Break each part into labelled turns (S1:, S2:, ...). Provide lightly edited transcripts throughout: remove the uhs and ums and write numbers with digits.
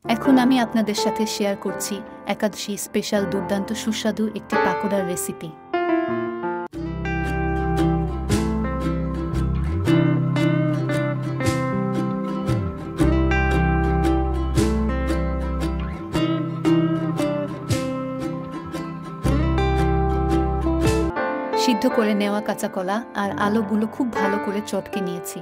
S1: এখন আমি আপনাদের সাথে শেয়ার করছি একাদশী স্পেশাল দুর্দান্ত সুস্বাদু একটি পাকোড়ার রেসিপি। সিদ্ধ করে নেওয়া কাঁচা কলা আর আলুগুলো খুব ভালো করে চটকে নিয়েছি।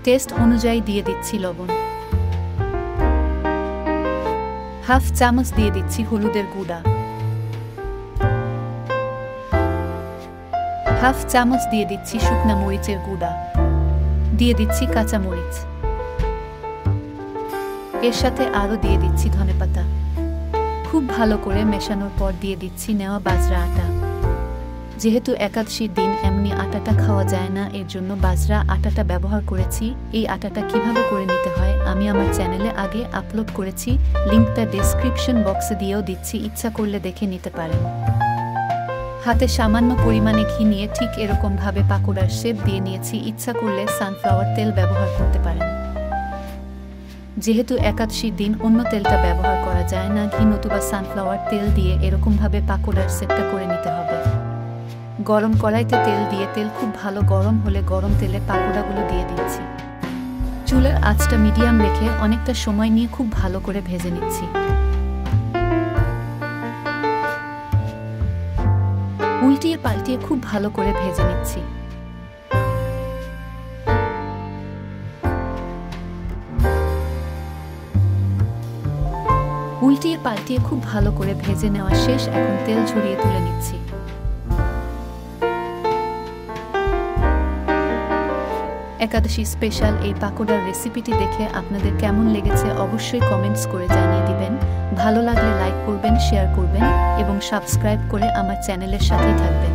S1: টেস্ট অনুযায়ী দিয়ে দিচ্ছি লবণ, হাফ চামচ দিয়ে দিচ্ছি হলুদের গুঁড়া, হাফ চামচ দিয়ে দিচ্ছি শুকনা মরিচের গুঁড়া, দিয়ে দিচ্ছি কাঁচা মরিচ, এর সাথে আরও দিয়ে দিচ্ছি ধনেপাতা। খুব ভালো করে মেশানোর পর দিয়ে দিচ্ছি নেওয়া বাজরা আটা। যেহেতু একাদশীর দিন এমনি আটাটা খাওয়া যায় না, এর জন্য বাজরা আটাটা ব্যবহার করেছি। এই আটাটা কিভাবে করে নিতে হয় আমি আমার চ্যানেলে আগে আপলোড করেছি, লিঙ্কটা ডেসক্রিপশন বক্সে দিয়েও দিচ্ছি, ইচ্ছা করলে দেখে নিতে পারেন। হাতে সামান্য পরিমাণে ঘি নিয়ে ঠিক এরকমভাবে পাকোড়ার শেপ দিয়ে নিয়েছি। ইচ্ছা করলে সানফ্লাওয়ার তেল ব্যবহার করতে পারেন। যেহেতু একাদশীর দিন অন্য তেলটা ব্যবহার করা যায় না, ঘি নতুবা সানফ্লাওয়ার তেল দিয়ে এরকমভাবে পাকোড়ার শেপটা করে নিতে হবে। গরম কড়াইতে তেল দিয়ে তেল খুব ভালো গরম হলে গরম তেলে পাকোড়াগুলো দিয়ে দিচ্ছি। চুলার আঁচটা মিডিয়াম রেখে অনেকটা সময় নিয়ে খুব ভালো করে ভেজে নিচ্ছি। উল্টিয়ে পাল্টিয়ে খুব ভালো করে ভেজে নিচ্ছি। উল্টিয়ে পাল্টিয়ে খুব ভালো করে ভেজে নেওয়া শেষ। এখন তেল ঝরিয়ে তুলে নিচ্ছি। একাদশী স্পেশাল এই পাকোড়ার রেসিপিটি দেখে আপনাদের কেমন লেগেছে অবশ্যই কমেন্টস করে জানিয়ে দিবেন। ভালো লাগলে লাইক করবেন, শেয়ার করবেন এবং সাবস্ক্রাইব করে আমার চ্যানেলের সাথেই থাকবেন।